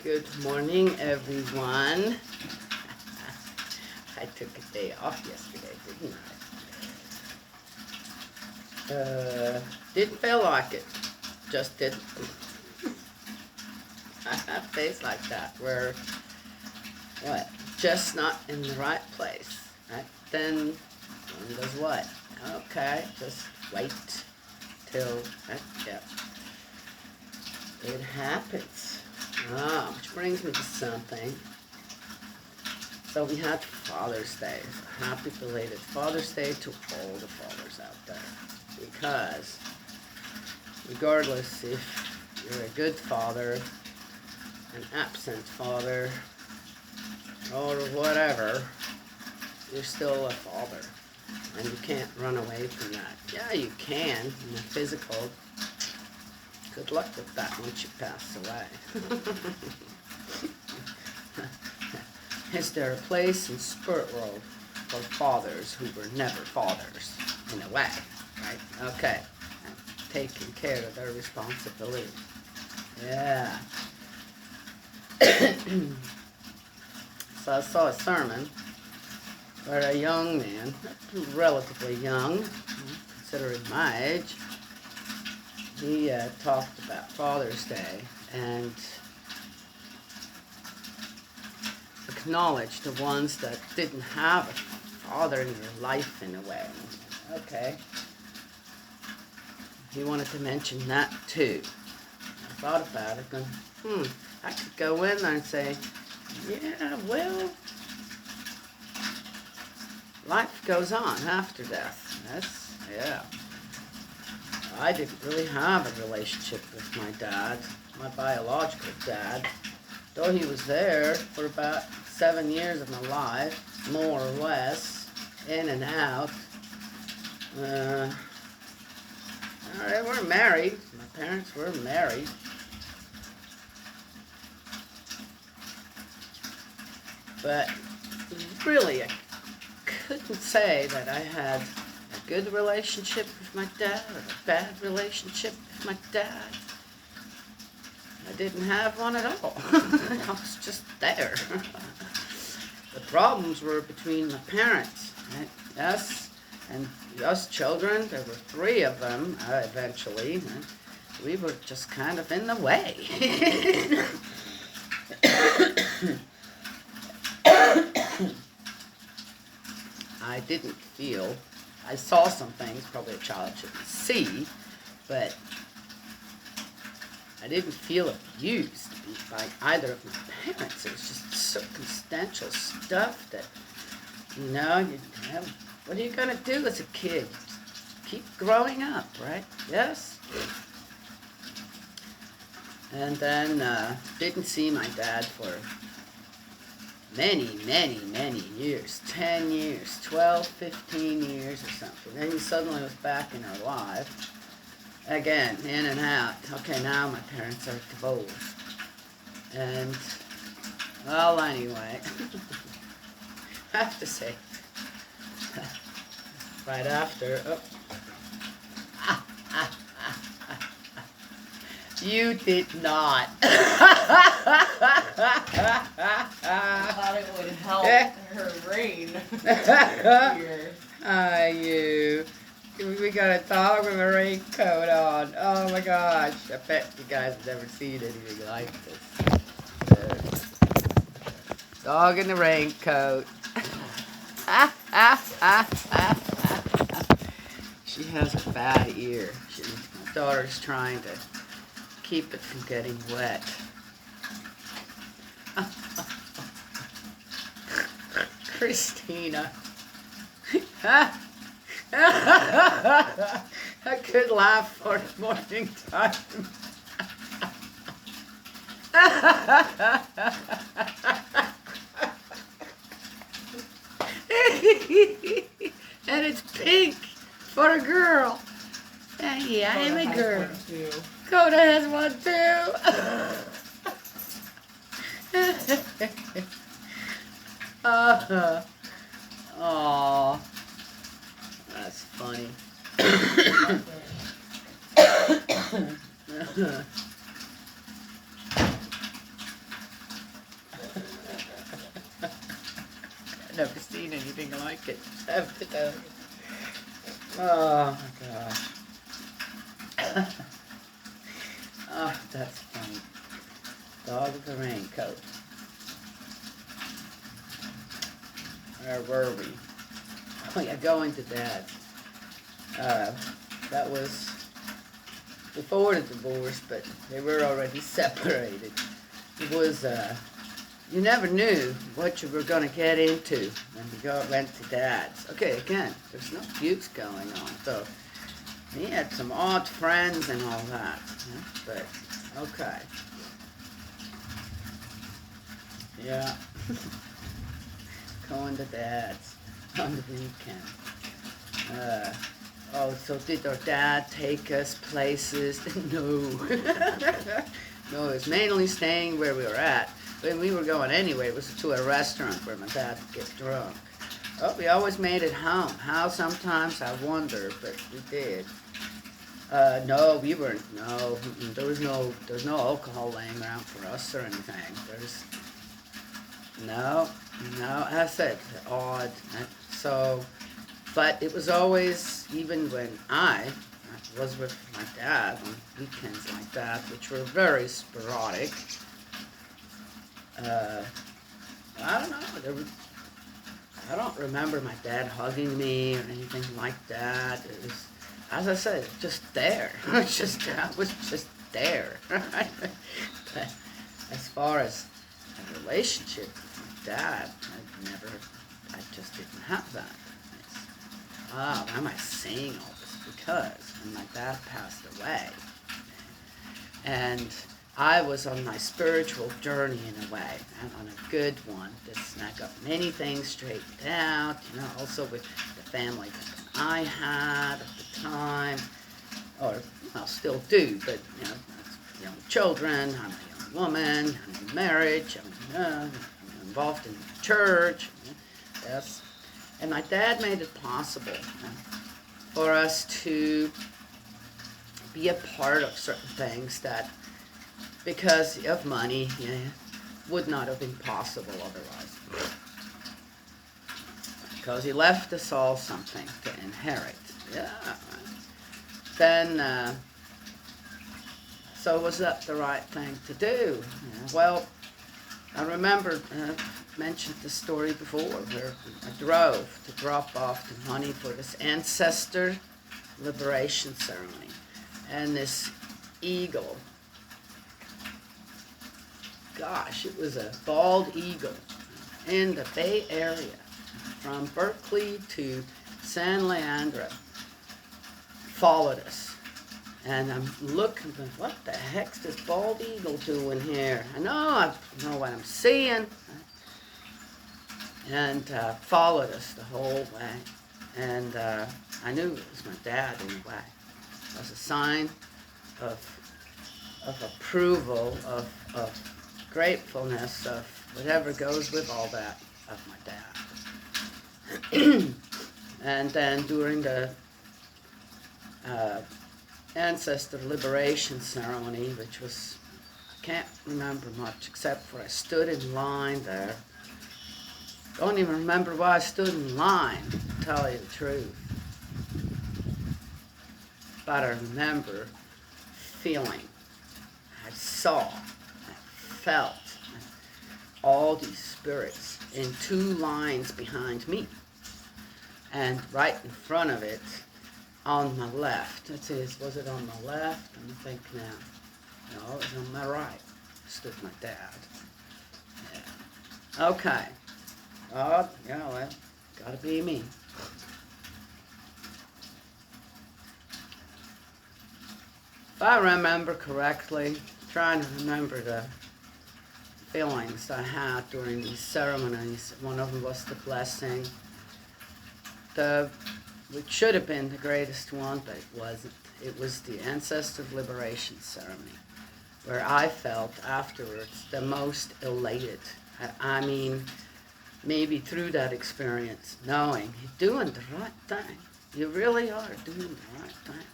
Good morning, everyone. I took a day off yesterday, didn't I? Didn't feel like it. Just didn't. I have days like that where, what? Just not in the right place. Right? Then one does what? Okay, just wait till, yeah. It happens. Which brings me to something. So we had Father's Day. Happy belated Father's Day to all the fathers out there. Because regardless if you're a good father, an absent father, or whatever, you're still a father. And you can't run away from that. Yeah, you can in the physical. Good luck with that once you pass away. Is there a place in spirit world for fathers who were never fathers, in a way, right? Okay, and taking care of their responsibility. Yeah. So I saw a sermon where a young man, relatively young, considering my age, he talked about Father's Day and acknowledged the ones that didn't have a father in their life in a way. Okay. He wanted to mention that too. I thought about it, going, I could go in there and say, yeah, well, life goes on after death. Yeah. I didn't really have a relationship with my dad, my biological dad, though he was there for about 7 years of my life, more or less, in and out. They were married. My parents were married. But really, I couldn't say that I had a good relationship with my dad or a bad relationship with my dad. I didn't have one at all. I was just there. The problems were between my parents, right? Us and us children. There were 3 of them eventually. Right? We were just kind of in the way. I didn't feel, I saw some things probably a child shouldn't see, but I didn't feel abused by either of my parents. It was just circumstantial stuff that, what are you going to do as a kid? Keep growing up, right? Yes? And then didn't see my dad for many, many, many years. 10 years, 12, 15 years or something. Then he suddenly was back in our life. Again, in and out. Okay, now my parents are divorced. And, well, anyway, I have to say, right after, you did not. I thought it would help her rain here. We got a dog with a raincoat on. Oh my gosh. I bet you guys have never seen anything like this. Dog in the raincoat. She has a bad ear. My daughter's trying to keep it from getting wet. Christina. A good laugh for the morning time. And it's pink for a girl. Yeah, I'm a girl. Coda has one too. Oh, that's funny. anything like it. Oh my gosh. Oh, that's funny. Dog with a raincoat. Where were we? Oh yeah, going to Dad's. That was before the divorce, but they were already separated. It was, you never knew what you were going to get into when you went to Dad's. Okay, again, there's no abuse going on, so he had some odd friends and all that, but okay. Yeah. Going to Dad's on the weekend. Oh, so did our dad take us places? No. No, it was mainly staying where we were at. When we were going anyway, it was to a restaurant where my dad would get drunk. Oh, we always made it home. How sometimes, I wonder, but we did. No, we weren't, no, there was no alcohol laying around for us or anything. No, I said odd. So, but it was always, even when I was with my dad on weekends like that, which were very sporadic. I don't know. I don't remember my dad hugging me or anything like that. It was, as I said, just there. I was just there. But as far as a relationship with my dad, I just didn't have that. Why am I saying all this? Because when my dad passed away, and I was on my spiritual journey in a way, and on a good one. And I got many things straightened out, also with the family that I had at the time, or I still do, but, young children, I'm a young woman, I'm in marriage, I'm involved in church, yes. And my dad made it possible for us to be a part of certain things that, because of money, would not have been possible otherwise. Because he left us all something to inherit. Yeah. Then, so was that the right thing to do? Well, I remember, mentioned the story before, where I drove to drop off the money for this ancestor liberation ceremony. And this eagle, gosh, it was a bald eagle in the Bay Area, from Berkeley to San Leandro, followed us. And I'm looking, what the heck's this bald eagle doing here? I know what I'm seeing. And followed us the whole way. And I knew it was my dad in a way. It was a sign of approval, of gratefulness, of whatever goes with all that, of my dad. And then during the ancestor liberation ceremony, which was, I can't remember much except for I stood in line there. Don't even remember why I stood in line, to tell you the truth. But I remember feeling, I saw, I felt all these spirits in two lines behind me. And right in front of it, on my left, was it on my left? I'm thinking now. No, it was on my right. Stood my dad. Yeah. Okay. Oh, yeah, well, gotta be me. If I remember correctly, trying to remember the feelings I had during these ceremonies, one of them was the blessing. Which should have been the greatest one, but it wasn't. It was the Ancestor Liberation Ceremony, where I felt afterwards the most elated. I mean, maybe through that experience, knowing you're doing the right thing. You really are doing the right thing.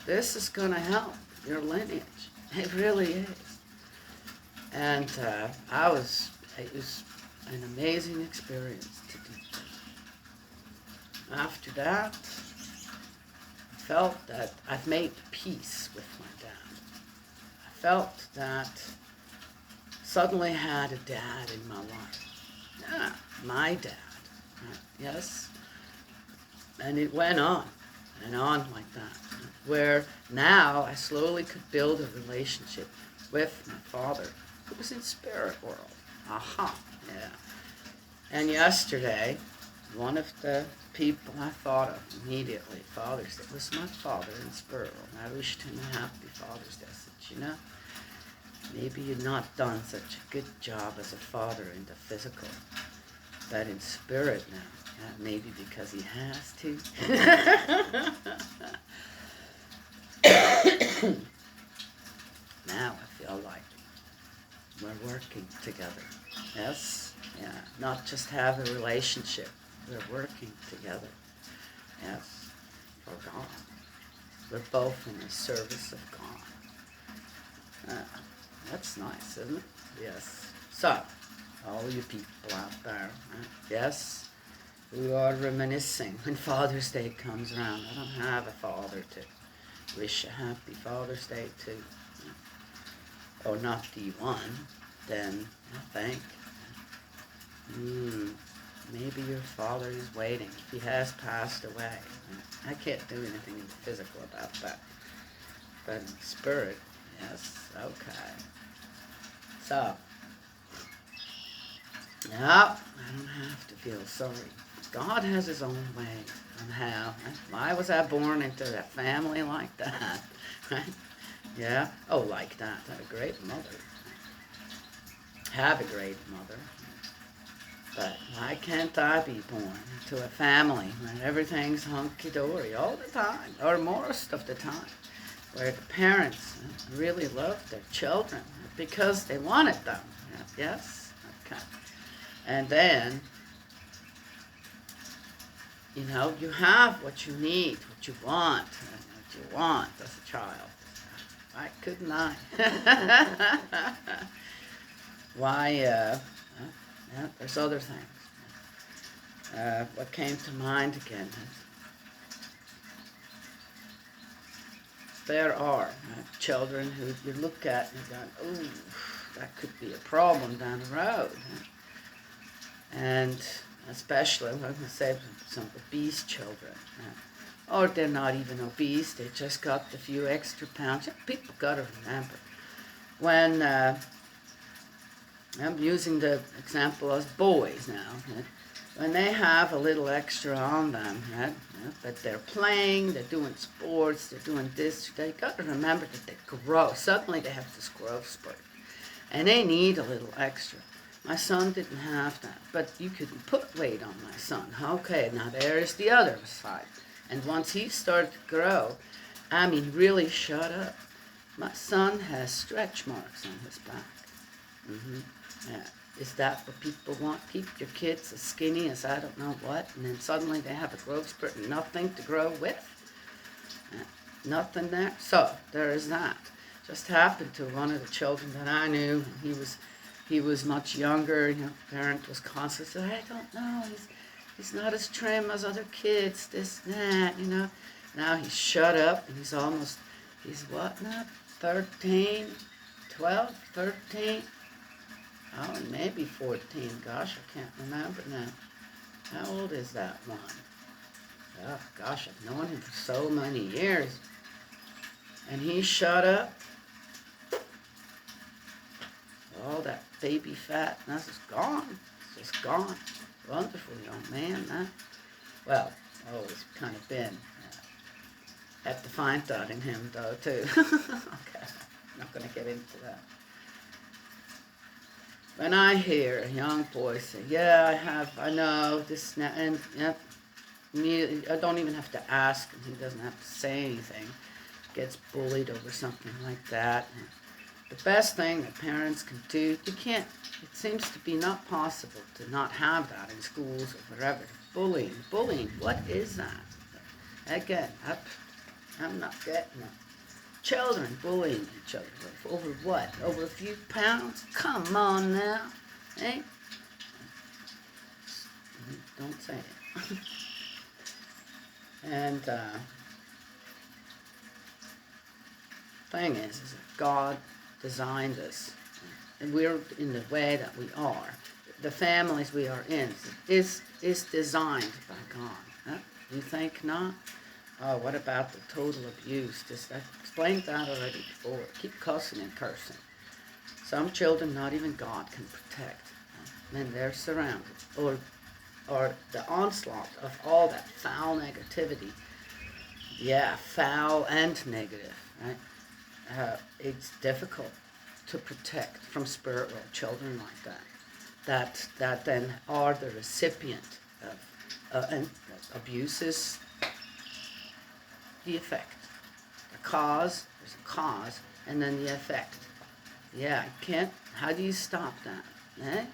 This is going to help your lineage. It really is. And it was an amazing experience to do that. after that, I felt that I've made peace with my dad. I felt that suddenly I had a dad in my life. Yeah, my dad. Right? Yes. And it went on and on like that, where now I slowly could build a relationship with my father, who was in spirit world. Aha, yeah. And yesterday, one of the people I thought of immediately, Father's Day, was my father in spirit world. And I wished him a happy Father's Day. I said, you know, maybe you've not done such a good job as a father in the physical, but in spirit now. Maybe because he has to. Now I feel like we're working together. Yes? Yeah. Not just have a relationship. We're working together. Yes. For God. We're both in the service of God. That's nice, isn't it? Yes. So, all you people out there, right? Yes? We are reminiscing when Father's Day comes around. I don't have a father to wish a happy Father's Day to. Or not the one, then I think. Maybe your father is waiting. If he has passed away. I can't do anything in the physical about that. But in spirit, yes, okay. So, no, I don't have to feel sorry. God has his own way on how. Why was I born into a family like that? Right? Yeah? Oh, like that. I had a great mother. Have a great mother. But why can't I be born into a family where everything's hunky-dory all the time, or most of the time, where the parents really love their children because they wanted them? Yes? Okay. And then, you know, you have what you need, what you want as a child. Why couldn't I? Why, yeah, there's other things. What came to mind again is there are children who you look at and you go, ooh, that could be a problem down the road. And especially, I'm going to say some obese children. Or they're not even obese, they just got a few extra pounds. People got to remember, when I'm using the example of boys now, when they have a little extra on them, but they're playing, they're doing sports, they're doing this, they got to remember that they grow. Suddenly they have this growth spurt, and they need a little extra. My son didn't have that, but you couldn't put weight on my son. Okay, now there's the other side. And once he started to grow, I mean, really shut up. My son has stretch marks on his back. Yeah. Is that what people want? Keep your kids as skinny as I don't know what, and then suddenly they have a growth spurt and nothing to grow with? Nothing there? So, there is that. Just happened to one of the children that I knew. He was much younger. You know, the parent was constantly saying, I don't know, he's not as trim as other kids, this, that, you know. Now he's shut up, and he's what now? 13, 12, 13? Oh, maybe 14. Gosh, I can't remember now. How old is that one? Oh, gosh, I've known him for so many years. And he shut up. All that baby fat, that's just gone. It's just gone. Wonderful young man, huh? Well, always kind of been. Have to find that in him, though, too. Okay, not going to get into that. When I hear a young boy say, yeah, I know, this, and yep, I don't even have to ask him, he doesn't have to say anything, gets bullied over something like that. And the best thing that parents can do, it seems to be not possible to not have that in schools or wherever. Bullying, what is that? Again, I'm not getting it. Children bullying each other over what? Over a few pounds? Come on now. Eh? Don't say it. And thing is that God designed us, and we're in the way that we are. The families we are in is designed by God. Huh? You think not? Oh, what about the total abuse? Just I explained that already before. Keep cussing and cursing. Some children, not even God can protect. When they're surrounded, or the onslaught of all that foul negativity. Yeah, foul and negative, right? It's difficult to protect from spiritual children like that. That then are the recipient of and abuse is the effect. The cause, there's a cause, and then the effect. Yeah, you can't. How do you stop that? Eh?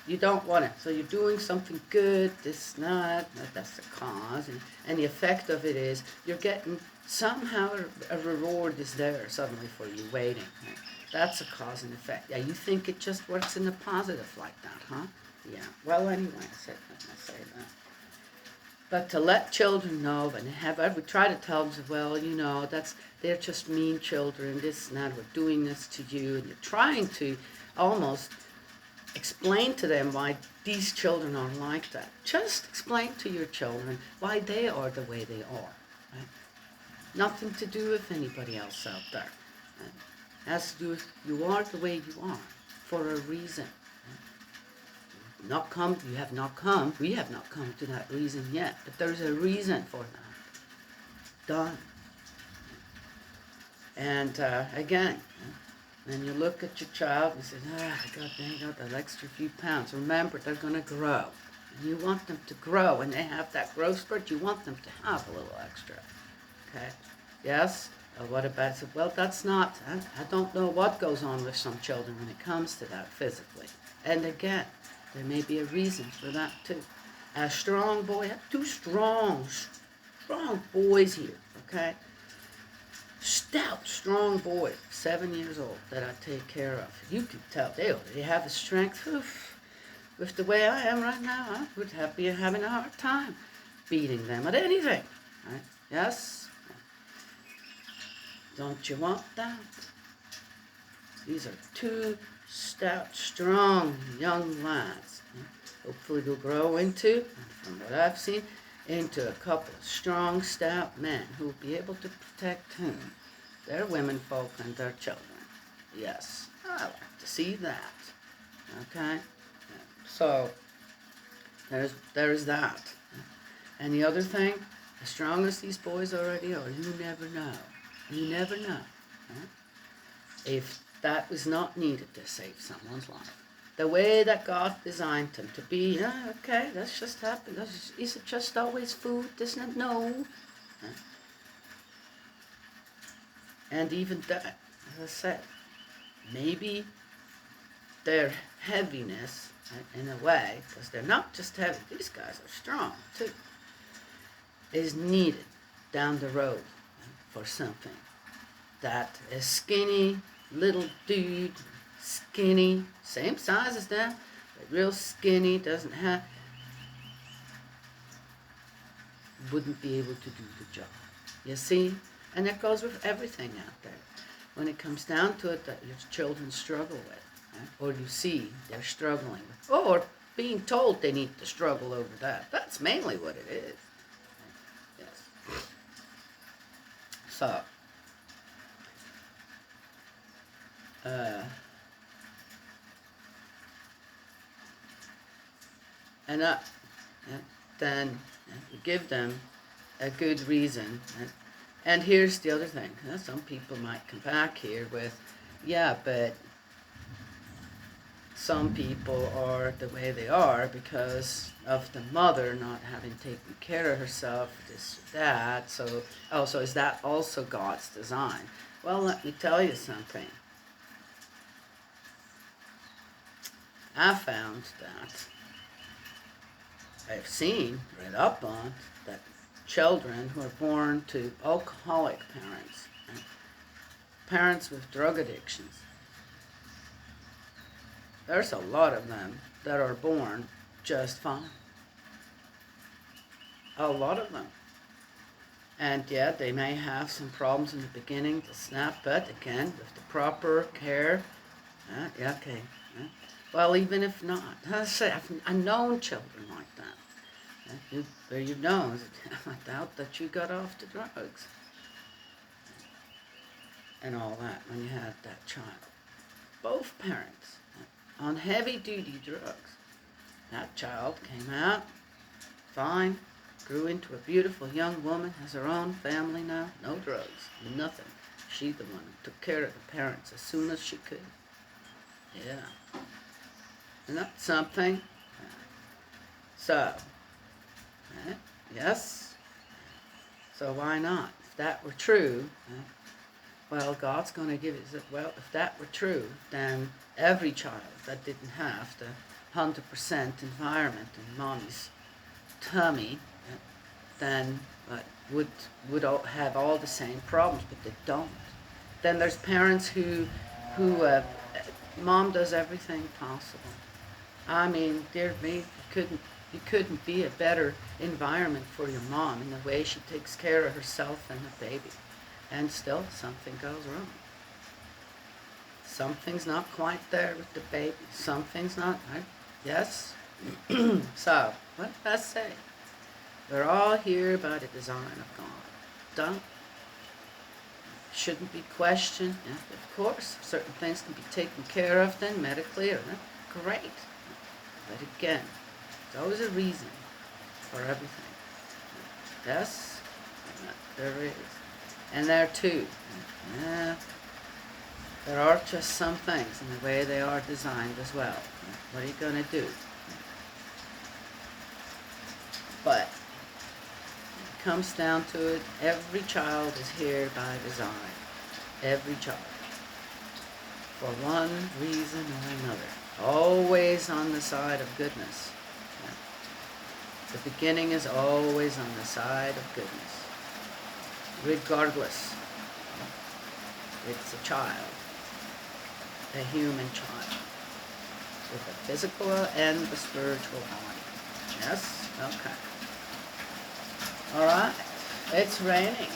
You don't want it. So you're doing something good, this, not, that's the cause. And the effect of it is you're getting somehow a reward is there suddenly for you waiting. Right? That's a cause and effect. Yeah, you think it just works in the positive like that, huh? Yeah. Well, anyway, I say that. But to let children know and we try to tell them, well, they're just mean children, this and that, we're doing this to you, and you're trying to almost explain to them why these children are like that. Just explain to your children why they are the way they are. Right? Nothing to do with anybody else out there. Right? It has to do with you are the way you are for a reason. We have not come to that reason yet, but there's a reason for that. Done. And again, when you look at your child and say, God, they got that extra few pounds. Remember, they're going to grow. And you want them to grow, and they have that growth spurt. You want them to have a little extra. Okay? Yes? What about it? Well, that's not, I don't know what goes on with some children when it comes to that physically. And again, there may be a reason for that too. A strong boy, I have two strong boys here, okay? Stout, strong boys, 7 years old, that I take care of. You can tell they already have the strength. With the way I am right now, I would be having a hard time beating them at anything. Right? Yes? Don't you want that? These are two stout, strong young lads. Hopefully they'll grow into, from what I've seen, into a couple of strong, stout men who will be able to protect whom? Their women folk and their children. Yes, I like to see that. Okay? So, there's that. And the other thing, as strong as these boys already are, you never know. You never know. Right? If that was not needed to save someone's life. The way that God designed them to be, okay, that's just happened. Is it just always food? Isn't it? No. And even that, as I said, maybe their heaviness, in a way, because they're not just heavy, these guys are strong too, is needed down the road for something. That a skinny little dude, skinny, same size as them, but real skinny, wouldn't be able to do the job. You see? And that goes with everything out there. When it comes down to it, that your children struggle with, right? Or you see they're struggling with, or being told they need to struggle over that. That's mainly what it is. Yes. So, then give them a good reason. And here's the other thing. Some people might come back here with, yeah, but some people are the way they are because of the mother not having taken care of herself, this or that. So is that also God's design? Well, let me tell you something. I found that I've read up on, that children who are born to alcoholic parents, parents with drug addictions, there's a lot of them that are born just fine. A lot of them. And yeah, they may have some problems in the beginning to snap, but again, with the proper care, yeah, okay. Well, even if not, I say I've known children like that. Where you've known, I doubt that you got off the drugs and all that when you had that child. Both parents on heavy-duty drugs. That child came out fine, grew into a beautiful young woman, has her own family now, no drugs, nothing. She the one who took care of the parents as soon as she could. Yeah. Isn't that something? Yeah. So, yes. So why not? If that were true, well, God's going to give it. Well, if that were true, then every child that didn't have the 100% environment in mommy's tummy, then would all have all the same problems, but they don't. Then there's parents who mom does everything possible. I mean, dear me, you couldn't be a better environment for your mom in the way she takes care of herself and the baby. And still, something goes wrong. Something's not quite there with the baby. Something's not right. Yes? So, what did I say? We're all here by the design of God. Don't. Shouldn't be questioned. Yeah, of course, certain things can be taken care of then medically, or great. But again, there's always a reason for everything. Yes? There is. And there too. Yeah. There are just some things in the way they are designed as well. What are you going to do? But when it comes down to it, every child is here by design. Every child. For one reason or another. Always on the side of goodness. The beginning is always on the side of goodness. Regardless. It's a child. A human child. With a physical and a spiritual body. Yes? Okay. Alright. It's raining.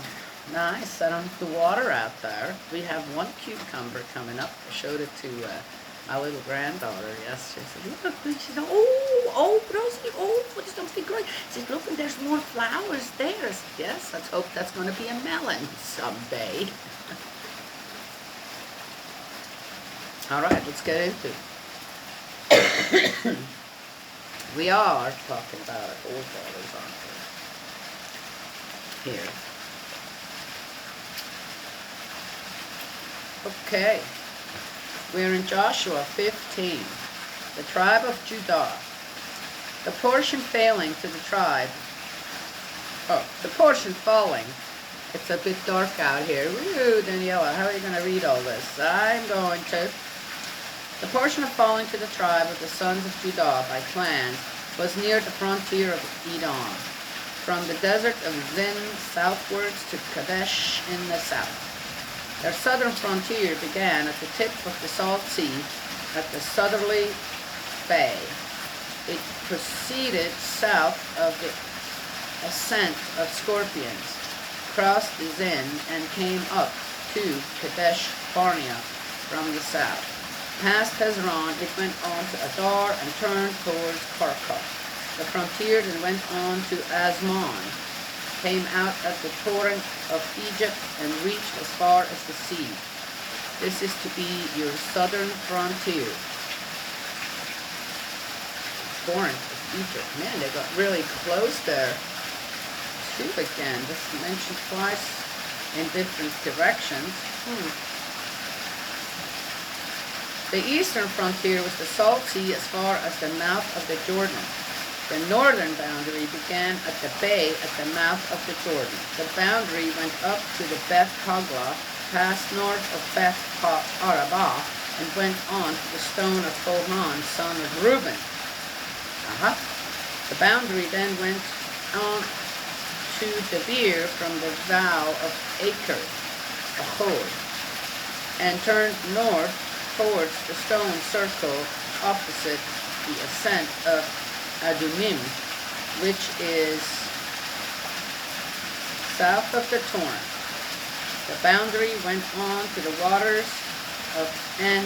Nice. I don't have the water out there. We have one cucumber coming up. I showed it to my little granddaughter yesterday. She said, look, she said, oh, Rosie, what is something great? She said, look, and there's more flowers there. I said, yes, let's hope that's going to be a melon someday. All right, let's get into it. We are talking about our forefathers, aren't we? Here. Okay. We're in Joshua 15. The tribe of Judah. The portion failing to the tribe. Oh, the portion falling. It's a bit dark out here. Woo, Daniela, how are you going to read all this? I'm going to. The portion of falling to the tribe of the sons of Judah by clans was near the frontier of Edom, from the desert of Zin southwards to Kadesh in the south. Their southern frontier began at the tip of the Salt Sea at the southerly bay. It proceeded south of the ascent of Scorpions, crossed the Zin, and came up to Kadesh Barnea from the south. Past Hezron, it went on to Adar and turned towards Karka. The frontier then went on to Asmon, came out at the torrent of Egypt, and reached as far as the sea. This is to be your southern frontier. Torrent of Egypt. Man, they got really close there. Too again. This is mentioned twice in different directions. The eastern frontier was the Salt Sea as far as the mouth of the Jordan. The northern boundary began at the bay at the mouth of the Jordan. The boundary went up to the Beth Hogla, passed north of Beth Arabah, and went on to the stone of Bohan, son of Reuben. The boundary then went on to Debir from the vow of Acre, and turned north towards the stone circle opposite the ascent of Adumim, which is south of the torrent. The boundary went on to the waters of En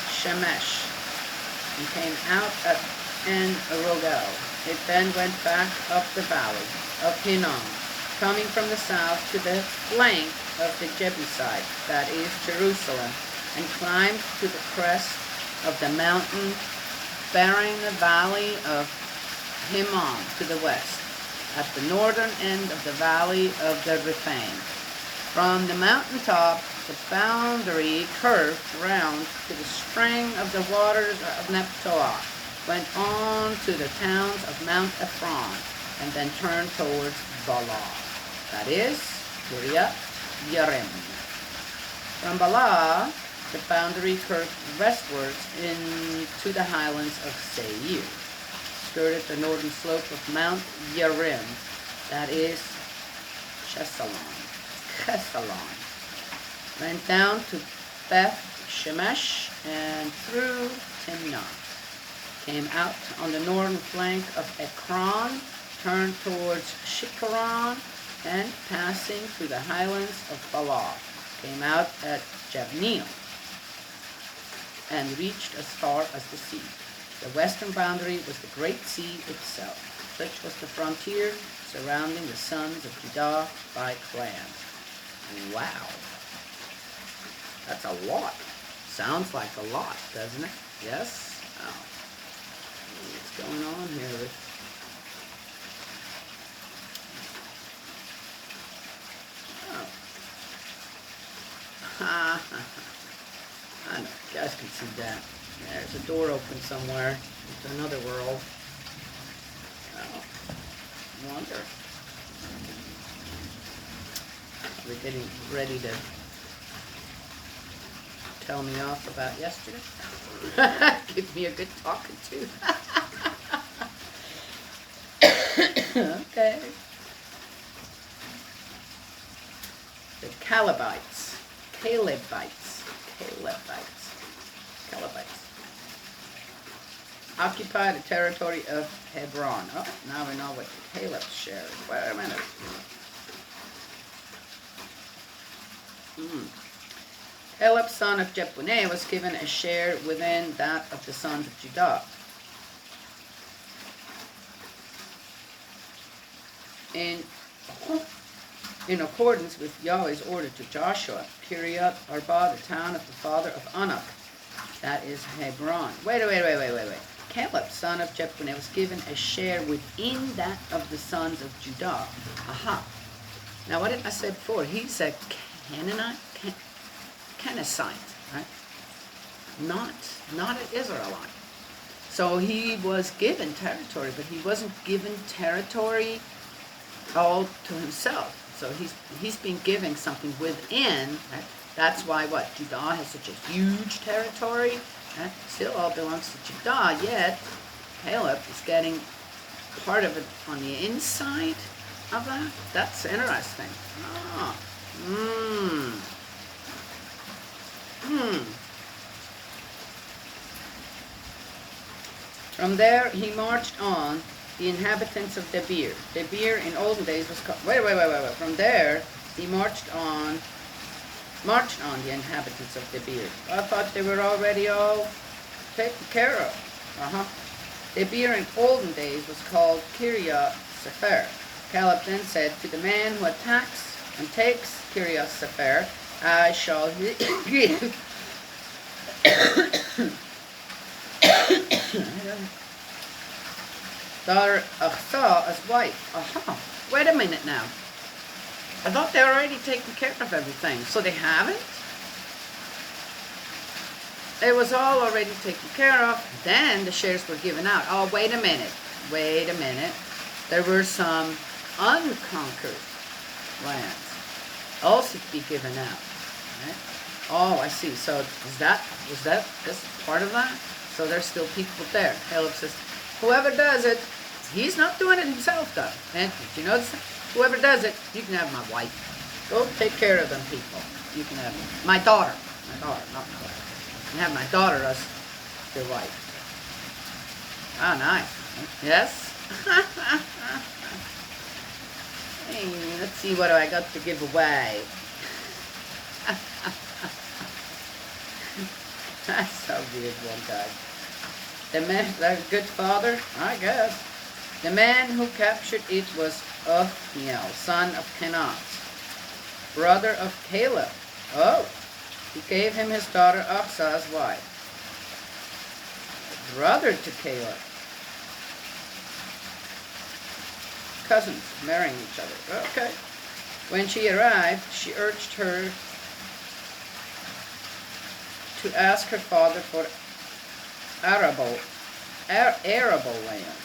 Shemesh and came out at En Rogel. It then went back up the valley of Hinnom, coming from the south to the flank of the Jebusite, that is Jerusalem, and climbed to the crest of the mountain, bearing the valley of Hinnom to the west, at the northern end of the valley of the Rephaim. From the mountaintop, the boundary curved round to the spring of the waters of Nephtoah, went on to the towns of Mount Ephron, and then turned towards Baalah, that is, Kiriath Yearim. From Baalah, the boundary curved westwards into the highlands of Seir, skirted the northern slope of Mount Yearim, that is, Chesalon, went down to Beth Shemesh and through Timnah, came out on the northern flank of Ekron, turned towards Shikharon, and passing through the highlands of Baalah, came out at Jabneel, and reached as far as the sea. The western boundary was the great sea itself. Such was the frontier surrounding the sons of Judah by clans. Wow. That's a lot. Sounds like a lot, doesn't it? Yes? Oh. What's going on here? I know, you guys can see that. There's a door open somewhere into another world. Oh, I wonder. We're getting ready to tell me off about yesterday. Give me a good talking to. Okay. The Calebites. Occupy the territory of Hebron. Oh, now we know what Caleb shared. Wait a minute. Caleb, son of Jephunneh, was given a share within that of the sons of Judah. In accordance with Yahweh's order to Joshua, Kiriath Arba, the town of the father of Anak, that is Hebron. Wait. Caleb, son of Jephunneh, was given a share within that of the sons of Judah. Aha. Now, what did I say before? He's a Canaanite, right? Not an Israelite. So he was given territory, but he wasn't given territory all to himself. So he's been given something within. Right? That's why what? Judah has such a huge territory. Right? Still all belongs to Judah, yet Caleb is getting part of it on the inside of that. That's interesting. From there he marched on the inhabitants of Debir. Debir in olden days was called... Wait. From there he marched on the inhabitants of Debir. I thought they were already all taken care of. Debir in olden days was called Kiriath Sefer. Caleb then said to the man who attacks and takes Kiriath Sefer, I shall give daughter Achsah as wife. Wait a minute now. I thought they were already taking care of everything. So they haven't? It was all already taken care of. Then the shares were given out. Oh, wait a minute. There were some unconquered lands also to be given out. Right? Oh, I see. So was this part of that? So there's still people there. Caleb says, whoever does it, he's not doing it himself though. And did you notice that? Whoever does it, you can have my wife. Go take care of them people. You can have my daughter, not my wife. You can have my daughter as your wife. Oh, nice. Yes? Hey, let's see what I got to give away. That's so weird one time. The man, the good father, I guess. The man who captured it was Othniel, son of Kenaz, brother of Caleb. Oh, he gave him his daughter Achsah as wife. Brother to Caleb. Cousins marrying each other. Okay. When she arrived, she urged her to ask her father for arable land.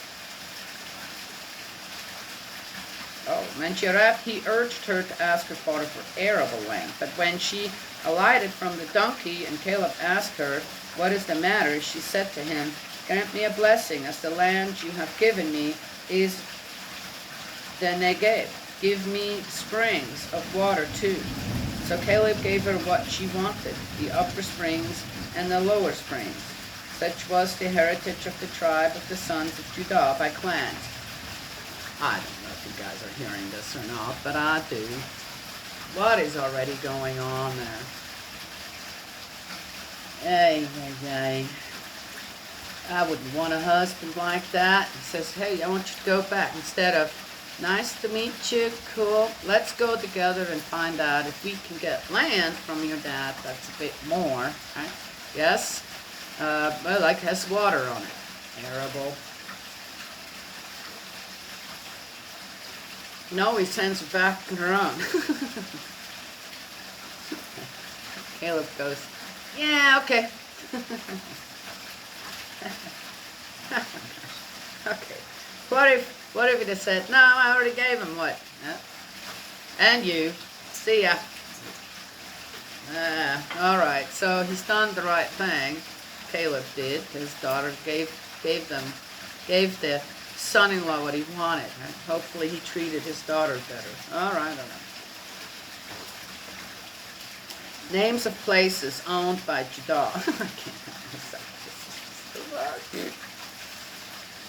Oh, when she arrived, he urged her to ask her father for arable land. But when she alighted from the donkey and Caleb asked her, "What is the matter?" she said to him, "Grant me a blessing, as the land you have given me is the Negev. Give me springs of water too." So Caleb gave her what she wanted, the upper springs and the lower springs. Such was the heritage of the tribe of the sons of Judah by clans. I don't know if you guys are hearing this or not, but I do. What is already going on there? Hey. I wouldn't want a husband like that. He says, "Hey, I want you to go back." Instead of, "Nice to meet you, cool. Let's go together and find out if we can get land from your dad that's a bit more." Right? Yes? Well, like has water on it. Arable. No, he sends her back on her own. Caleb goes, "Yeah, okay." Okay. What if it had said, "No, I already gave him what?" And you. See ya. All right. So he's done the right thing. Caleb did. His daughter gave the son-in-law what he wanted. Right? Hopefully he treated his daughter better. All right. Names of places owned by Judah. I can't help myself. This is so hard.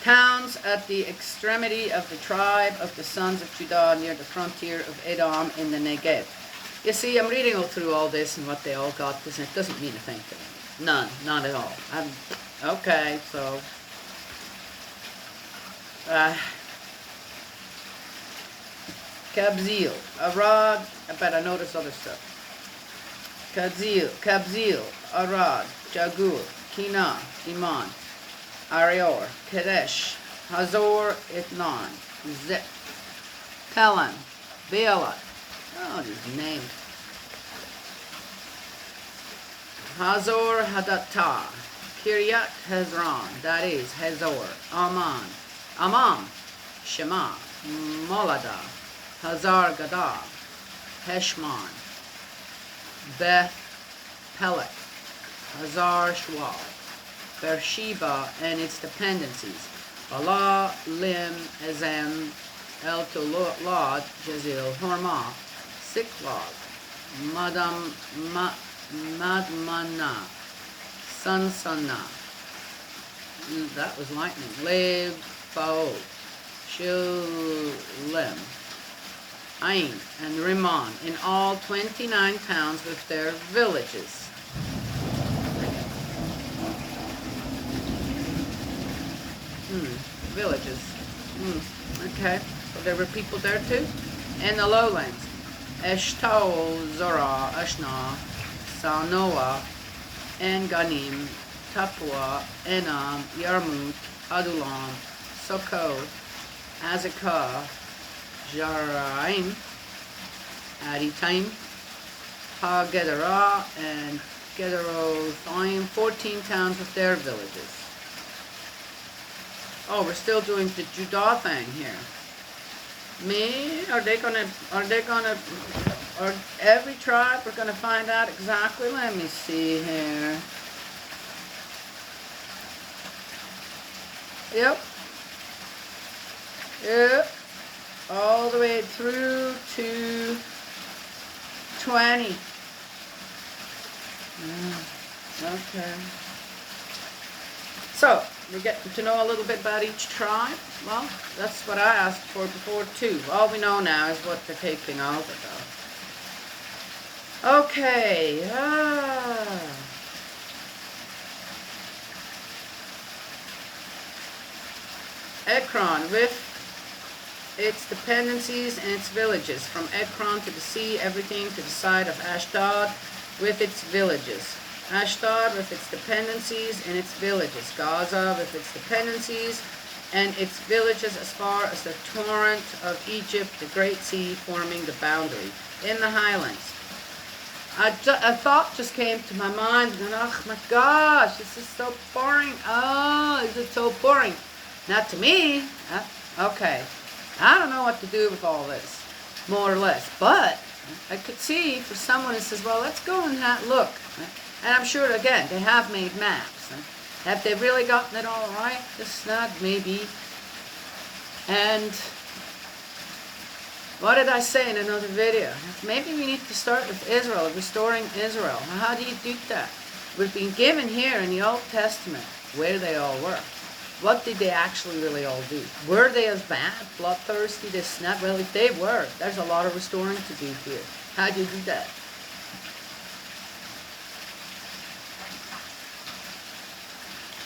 Towns at the extremity of the tribe of the sons of Judah near the frontier of Edom in the Negev. You see, I'm reading through all this and what they all got this, and it doesn't mean a thing to me. None, not at all. Okay, so Kabzeel, Arad, but I noticed other stuff. Kabzeel, Arad, Jagur, Kina, Iman, Arior, Kadesh, Hazor, Etnan, Zip, Kalan, Bealat. Oh, these names. Hazor Hadattah, Kiryat Hezron, that is Hazor, Amam, Shema, Molada, Hazar Gadah, Heshmon, Beth Pelek, Hazar Shwal, Beersheba and its dependencies, Bala, Lim, Ezem, El Tolad, Jezil, Hormah, Siklag, Madmana, Sansana, that was lightning, Lev, Faol, Shilem, Ain, and Rimmon, in all 29 towns with their villages. Villages. Okay, so there were people there too? And the lowlands. Eshtaol, Zorah, Ashna, Sanoah, En-Ganim, Tapua, Enam, Yarmut, Adulam, Soko, Azekah, Jaraim, Aditaim, Ha-Gederah, and Gederothaim, 14 towns with their villages. Oh, we're still doing the Judah thing here. Or every tribe, we're gonna find out exactly, let me see here. Yep. All the way through to 20. Okay. So, we're getting to know a little bit about each tribe. Well, that's what I asked for before too. All we know now is what they're taking over though. Okay, Ekron with its dependencies and its villages. From Ekron to the sea, everything to the side of Ashdod with its villages. Ashdod with its dependencies and its villages. Gaza with its dependencies and its villages as far as the torrent of Egypt, the Great Sea forming the boundary. In the highlands. A thought just came to my mind, and oh my gosh, this is so boring. Oh, is it so boring? Not to me. Okay. I don't know what to do with all this, more or less. But I could see for someone who says, well, let's go and look. And I'm sure, again, they have made maps. Have they really gotten it all right? Just not, maybe. And what did I say in another video? Maybe we need to start with Israel, restoring Israel. Now, how do you do that? We've been given here in the Old Testament where they all were. What did they actually really all do? Were they as bad, bloodthirsty, this and that? Well, if they were, there's a lot of restoring to do here. How do you do that?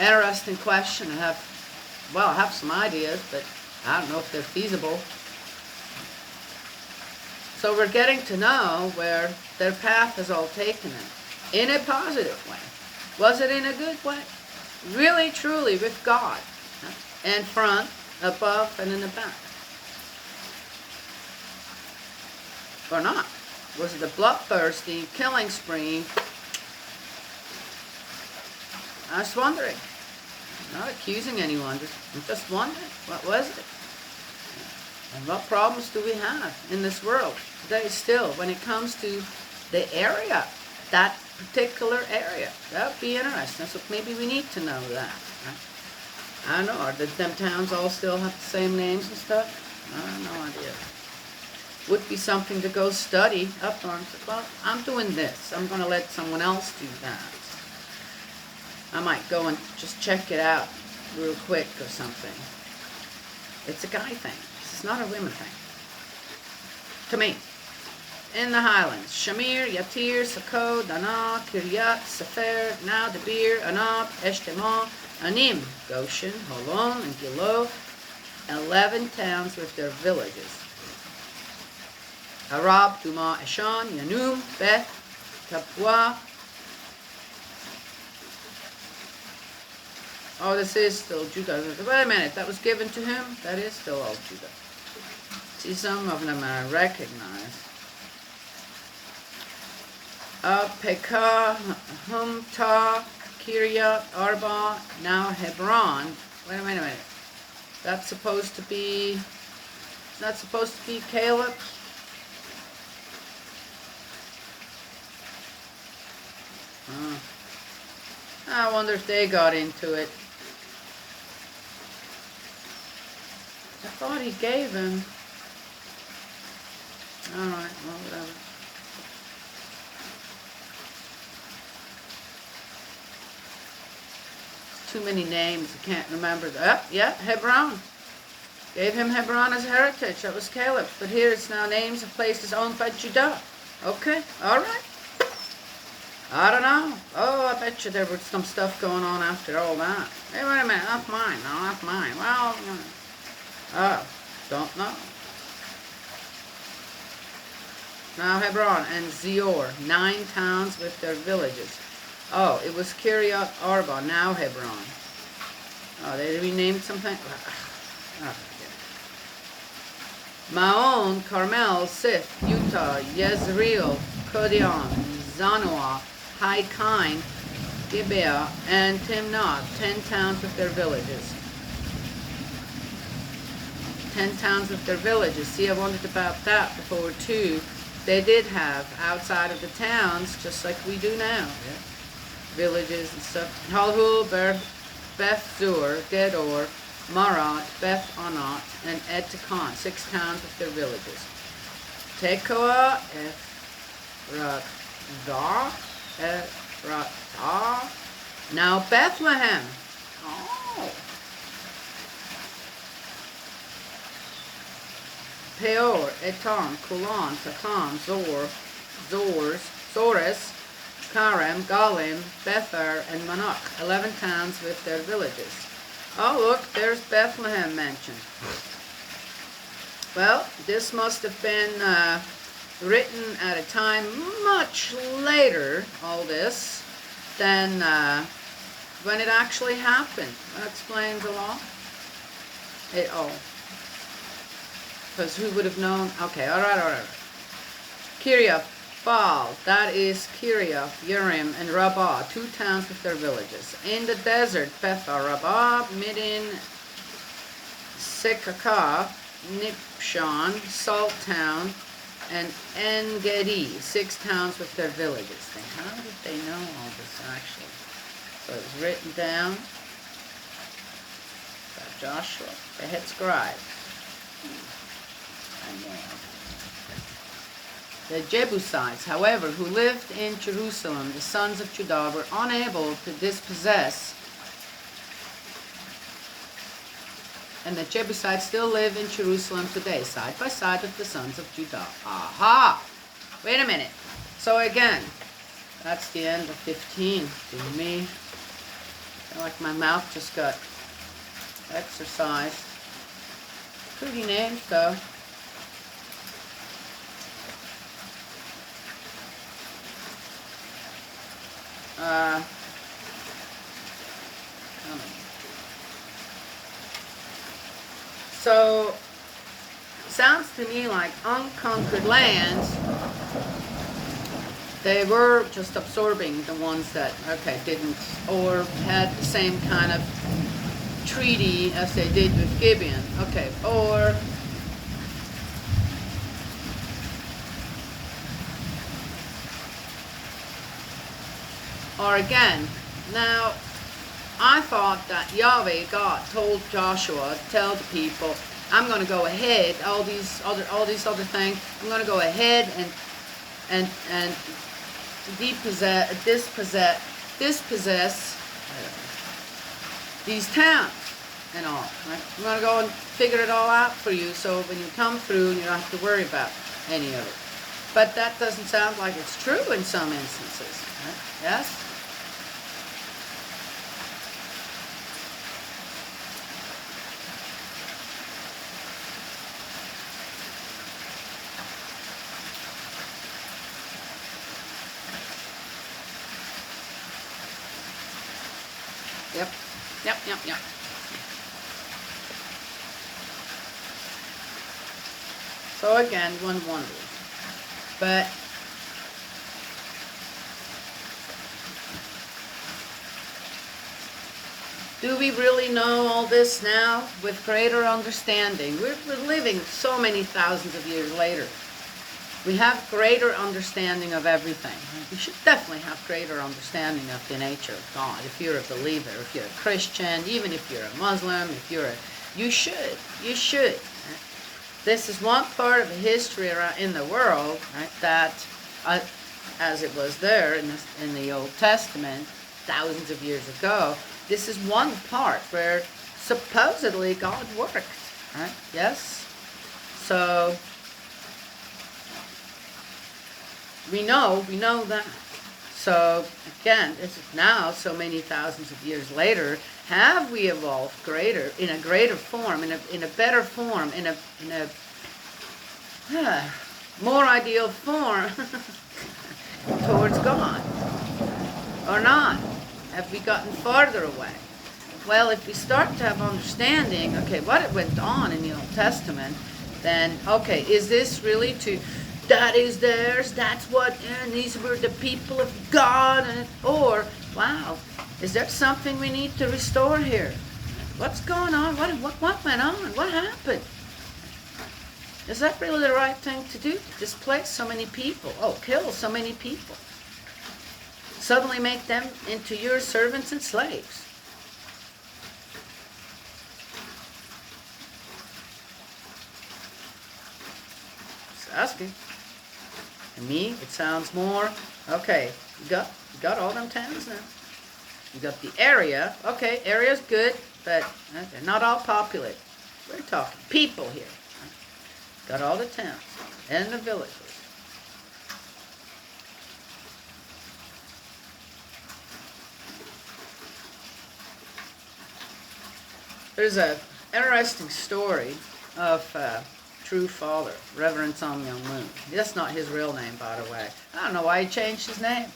Interesting question. I have some ideas, but I don't know if they're feasible. So we're getting to know where their path has all taken them. In a positive way. Was it in a good way? Really, truly, with God. In front, above, and in the back. Or not? Was it a bloodthirsty killing spree? I was wondering. I'm not accusing anyone. I'm just wondering. What was it? And what problems do we have in this world today still when it comes to the area, that particular area? That would be interesting. So maybe we need to know that. Right? I don't know. Are them towns all still have the same names and stuff? I have no idea. Would be something to go study up on. Well, I'm doing this. I'm going to let someone else do that. I might go and just check it out real quick or something. It's a guy thing. It's not a women thing. To me. In the highlands. Shamir, Yatir, Sukkot, Danah, Kiryat, Sefer, Now, Debir, Anab, Eshtemoa, Anim, Goshen, Holon, and Gilo. 11 towns with their villages. Arab, Duma, Eshan, Yanum, Beth, Tapua. Oh, this is still Judah. Wait a minute, that was given to him? That is still all Judah. See, some of them I recognize. Pekah, Humta, Kiryat, Arba, now Hebron. Wait a minute. That's supposed to be... It's not supposed to be Caleb? I wonder if they got into it. I thought he gave him. Alright, well, whatever. Too many names, I can't remember that. Yeah, Hebron. Gave him Hebron as heritage. That was Caleb. But here it's now names of places owned by Judah. Okay, alright. I don't know. Oh, I bet you there was some stuff going on after all that. Hey, wait a minute, that's mine. No, that's mine. Well, don't know. Now Hebron and Zior, 9 towns with their villages. Oh, it was Kiryat Arba, now Hebron. Oh, they renamed something? Maon, Carmel, Sith, Utah, Yezreel, Kodion, Zanoah, Haikain, Gibeah, and Timnah, 10 towns with their villages. 10 towns with their villages. See, I wondered about that before too. They did have, outside of the towns, just like we do now, villages and stuff. Halhul, Beth Zur, Gedor, Marat, Beth Anat, and Edtekon, 6 towns with their villages. Tekoa, Ephrathah, now Bethlehem. Oh, Oh. Peor, Etam, Kulan, Takam, Zores, Karem, Galim, Bethar, and Manach, 11 towns with their villages. Oh, look, there's Bethlehem mentioned. Well, this must have been written at a time much later, all this, than when it actually happened. That explains a lot. Because who would have known? Okay, all right. Kiriath Baal, that is Kiriath, Yerim, and Rabbah, 2 towns with their villages. In the desert, Bethar, Rabbah, Midin, Sekakah, Nipshan, Salt Town, and En-Gedi, 6 towns with their villages. Then how did they know all this actually? So it was written down by Joshua, the head scribe. The Jebusites, however, who lived in Jerusalem, the sons of Judah, were unable to dispossess, and the Jebusites still live in Jerusalem today, side by side with the sons of Judah. Aha! Wait a minute. So again, that's the end of 15. To me, I feel like my mouth just got exercised. Pretty names, though. So, sounds to me like unconquered lands, they were just absorbing the ones that, didn't, or had the same kind of treaty as they did with Gibeon. Or again, now, I thought that Yahweh, God, told Joshua to tell the people, I'm going to go ahead, all these other things, I'm going to go ahead and dispossess these towns and all. Right? I'm going to go and figure it all out for you, so when you come through, you don't have to worry about any of it. But that doesn't sound like it's true in some instances. Right? Yes? Yep. So again, one wonders. But do we really know all this now with greater understanding? We're living so many thousands of years later. We have greater understanding of everything. We should definitely have greater understanding of the nature of God. If you're a believer, if you're a Christian, even if you're a Muslim, you should. This is one part of the history in the world, right, that, as it was there in the Old Testament, thousands of years ago, this is one part where supposedly God worked, right? Yes? So, we know that. So, again, this is now, so many thousands of years later, have we evolved in a greater form, in a better form, in a more ideal form towards God? Or not? Have we gotten farther away? Well, if we start to have understanding, what it went on in the Old Testament, then, is this really that is theirs, that's what, and these were the people of God, or, wow, is there something we need to restore here? What's going on? What went on? What happened? Is that really the right thing to do? Displace so many people? Kill so many people? Suddenly make them into your servants and slaves? Just asking. To me, it sounds more, you got all them towns now. You got the area, area's good, but they're not all populated. We're talking people here. Got all the towns and the villages. There's an interesting story of true father, Reverend Sun Myung Moon. That's not his real name, by the way. I don't know why he changed his name.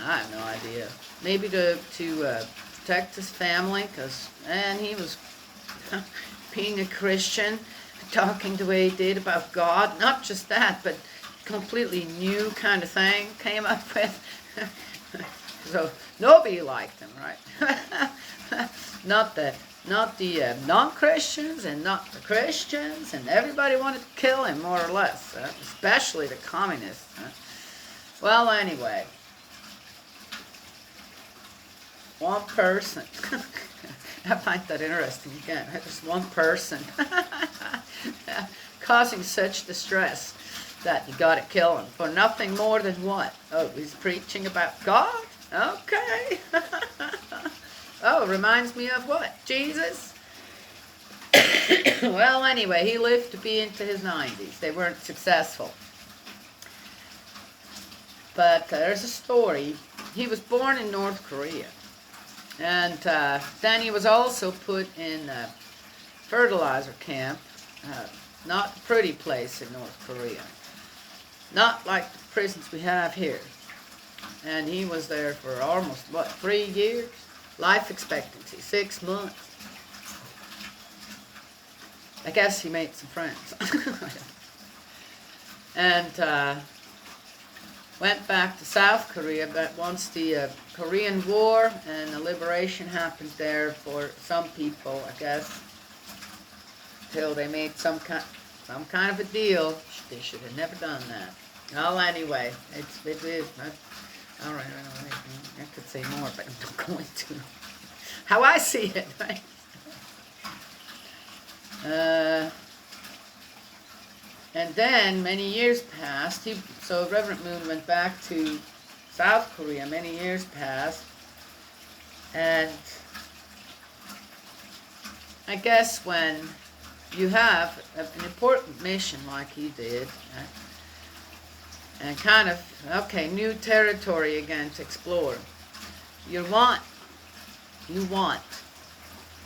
I have no idea. Maybe to protect his family, because, man, he was being a Christian, talking the way he did about God. Not just that, but completely new kind of thing came up with. So nobody liked him, right? Not the non-Christians and not the Christians, and everybody wanted to kill him, more or less, especially the communists. Well, anyway, one person, I find that interesting again, just one person causing such distress that you gotta kill him for nothing more than what? Oh, he's preaching about God? Okay. Oh, reminds me of what? Jesus? Well, anyway, he lived to be into his 90s. They weren't successful. But there's a story. He was born in North Korea. And then he was also put in a fertilizer camp. Not a pretty place in North Korea. Not like the prisons we have here. And he was there for almost, 3 years? Life expectancy, 6 months. I guess he made some friends. And went back to South Korea, but once the Korean War and the liberation happened there for some people, I guess, till they made some kind of a deal. They should have never done that. Well, anyway, it is. All right, I could say more, but I'm not going to. How I see it, right? And then many years passed. So Reverend Moon went back to South Korea. Many years passed, and I guess when you have an important mission like he did, and kind of, okay, new territory again to explore. You want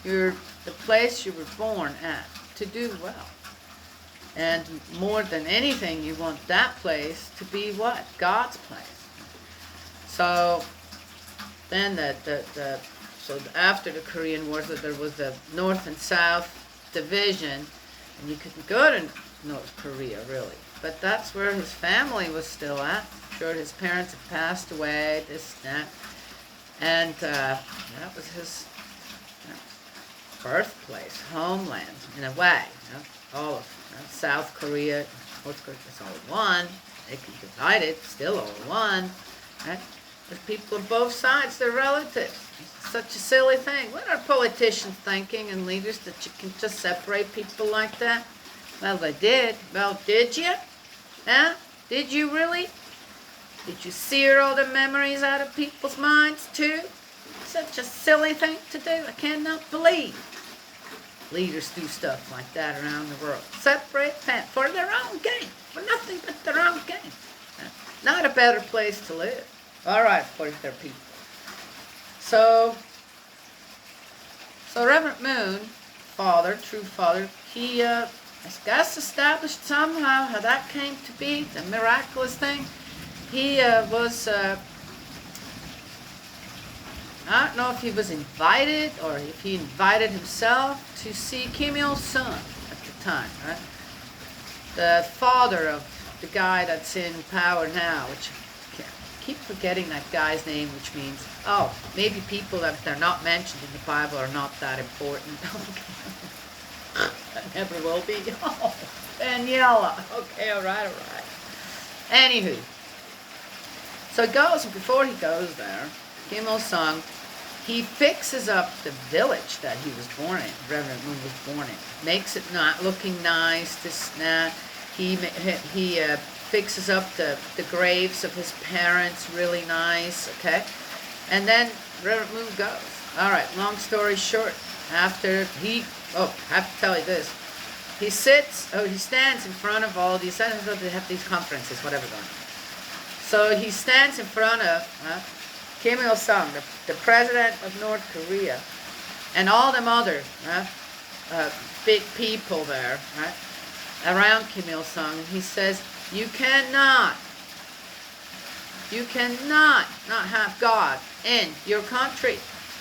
the place you were born at to do well. And more than anything, you want that place to be what? God's place. So then so after the Korean War, so there was the North and South division, and you couldn't go to North Korea, really. But that's where his family was still at. I'm sure his parents had passed away, this, that. And that was his birthplace, homeland, in a way. All of South Korea, North Korea, it's all one. They can divide it, still all one. Right? But people on both sides, they're relatives. It's such a silly thing. What are politicians thinking and leaders that you can just separate people like that? Well, they did. Well, did you? Huh? Did you really? Did you sear all the memories out of people's minds, too? Such a silly thing to do. I cannot believe leaders do stuff like that around the world. Separate for their own gain. For nothing but their own gain. Not a better place to live. All right, for their people. So Reverend Moon, true father, he, I guess, established somehow how that came to be, the miraculous thing. He was, I don't know if he was invited or if he invited himself to see Kim Il-sung at the time, right? The father of the guy that's in power now, which I keep forgetting that guy's name, which means, oh, maybe people that they're not mentioned in the Bible are not that important. That never will be. Oh, Daniela. Okay, all right. Anywho, so before he goes there, Kim Il-sung, he fixes up the village that he was born in, Reverend Moon was born in. Makes it not looking nice, this, that. He fixes up the graves of his parents really nice, okay? And then Reverend Moon goes. All right, long story short, after he, I have to tell you this. He stands in front of all these, they have these conferences, whatever going on. So he stands in front of Kim Il-sung, the president of North Korea, and all them other big people there, right, around Kim Il-sung, and he says, you cannot not have God in your country.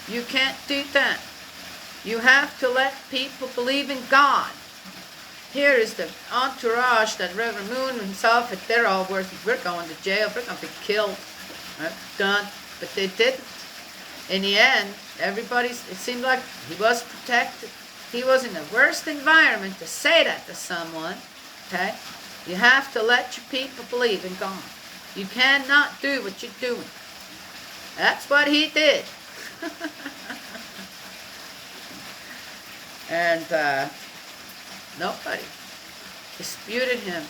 You can't do that. You have to let people believe in God. Here is the entourage that Reverend Moon himself, if they're all worth, we're going to jail, we're going to be killed. Right? Done. But they didn't. In the end, it seemed like he was protected. He was in the worst environment to say that to someone. Okay? You have to let your people believe in God. You cannot do what you're doing. That's what he did. And nobody disputed him.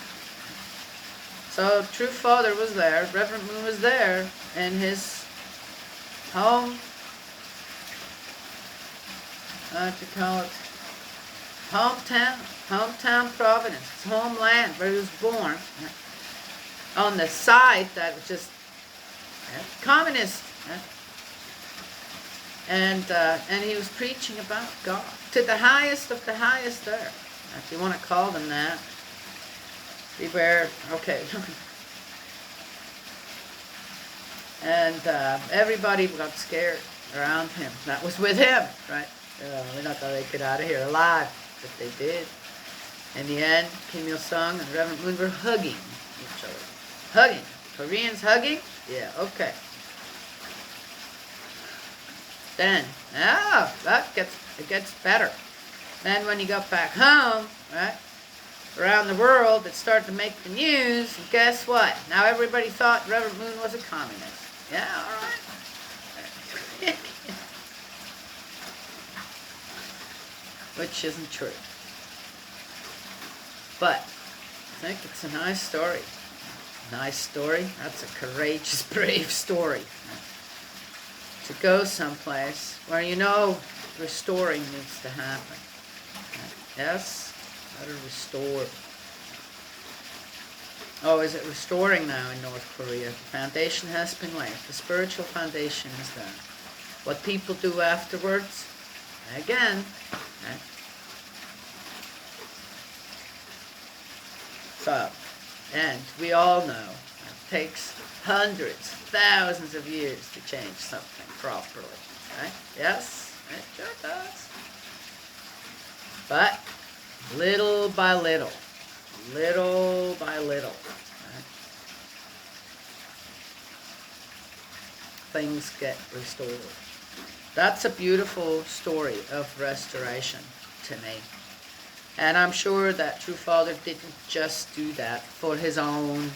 So True Father was there, Reverend Moon was there in his home, what do you call it, hometown Providence, his homeland where he was born, on the side that was just communist. And he was preaching about God to the highest of the highest there, if you want to call them that. Beware, okay. And everybody got scared around him. That was with him, right? We're not going to get out of here alive, but they did. In the end, Kim Il-sung and Reverend Moon were hugging each other. Hugging. Koreans hugging? Yeah, okay. Then, it gets better. Then when he got back home, right, around the world, it started to make the news, and guess what? Now everybody thought Reverend Moon was a communist. Yeah, all right. Which isn't true. But I think it's a nice story. Nice story. That's a courageous, brave story. To go someplace where you know restoring needs to happen. Yes? How to restore. Oh, is it restoring now in North Korea? The foundation has been laid. The spiritual foundation is there. What people do afterwards, again, so, and we all know it takes hundreds, thousands of years to change something properly. Right? Yes, it sure does. But little by little, right, things get restored. That's a beautiful story of restoration to me. And I'm sure that True Father didn't just do that for his own,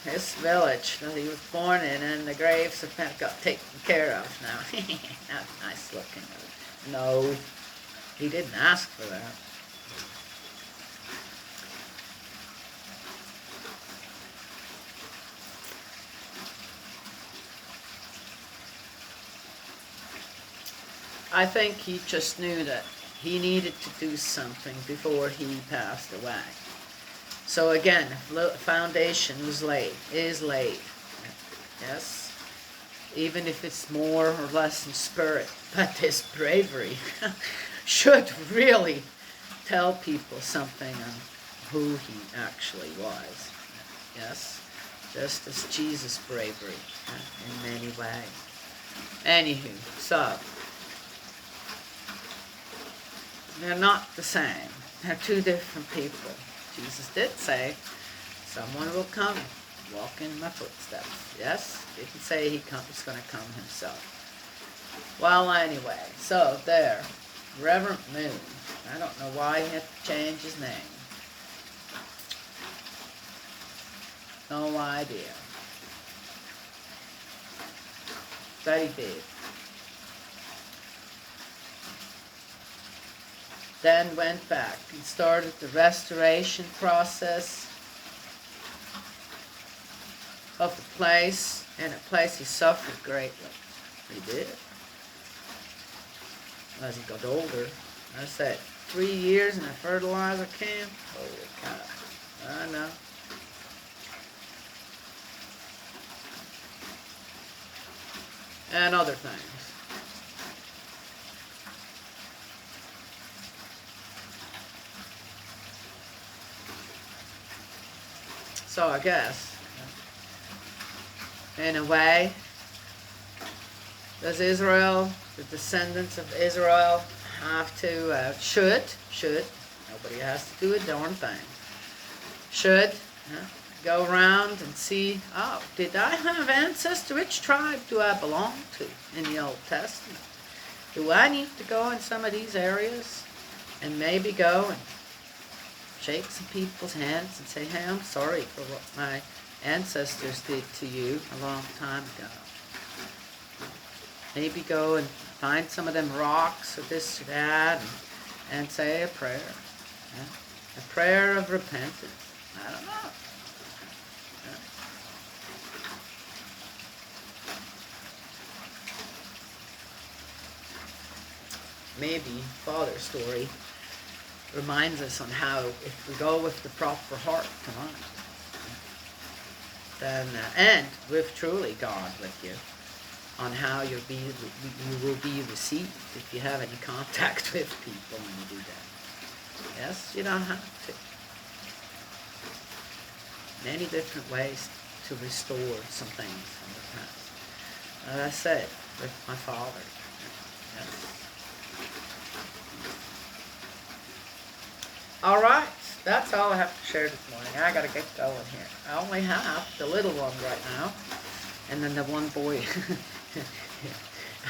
his village that he was born in, and the graves have got taken care of now. That's nice looking. No, he didn't ask for that. I think he just knew that he needed to do something before he passed away. So again, foundation is laid. Yes? Even if it's more or less in spirit. But this bravery should really tell people something on who he actually was. Yes? Just as Jesus' bravery in many ways. Anywho, so they're not the same. They're two different people. Jesus did say, someone will come, walk in my footsteps. Yes? He didn't say he's going to come himself. Well, anyway, so there, Reverend Moon. I don't know why he had to change his name. No idea. But he did. Then went back and started the restoration process of the place, and a place he suffered greatly. He did. as he got older. I said, 3 years in a fertilizer camp? Holy cow. I know. And other things. So I guess, in a way, does Israel, the descendants of Israel, have to, should, nobody has to do a darn thing, should go around and see, oh, did I have ancestors? Which tribe do I belong to in the Old Testament? Do I need to go in some of these areas and maybe go and shake some people's hands and say, hey, I'm sorry for what my ancestors did to you a long time ago. Maybe go and find some of them rocks or this or that and say a prayer. A prayer of repentance. I don't know. Maybe Father's story reminds us on how, if we go with the proper heart tonight, then and with truly God with you, on how you will be received if you have any contact with people when you do that. Yes, you don't have to. Many different ways to restore some things from the past. As I said, with my father. Yes. All right, that's all I have to share this morning. I gotta get going here. I only have the little one right now, and then the one boy.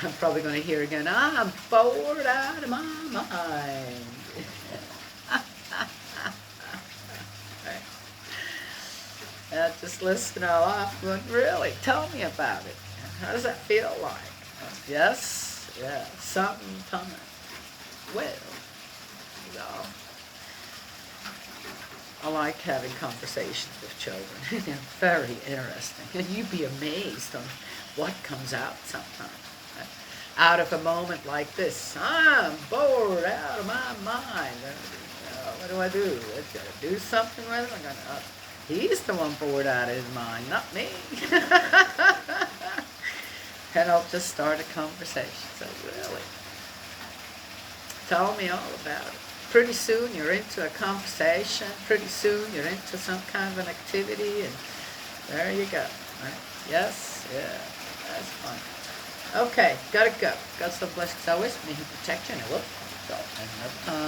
I'm probably going to hear again, I'm bored out of my mind. Just listen all off, but really, tell me about it. How does that feel like? Yes, yeah, something coming. Well, you know, I like having conversations with children. They're very interesting. And you'd be amazed on what comes out sometimes. Out of a moment like this, I'm bored out of my mind. What do I do? I've got to do something with it. He's the one bored out of his mind, not me. And I'll just start a conversation. So really, tell me all about it. Pretty soon you're into a conversation. Pretty soon you're into some kind of an activity, and there you go. Right? Yes, yeah, that's fun. Okay, gotta go. God so bless as always. May He protect you, and I will. So, another time.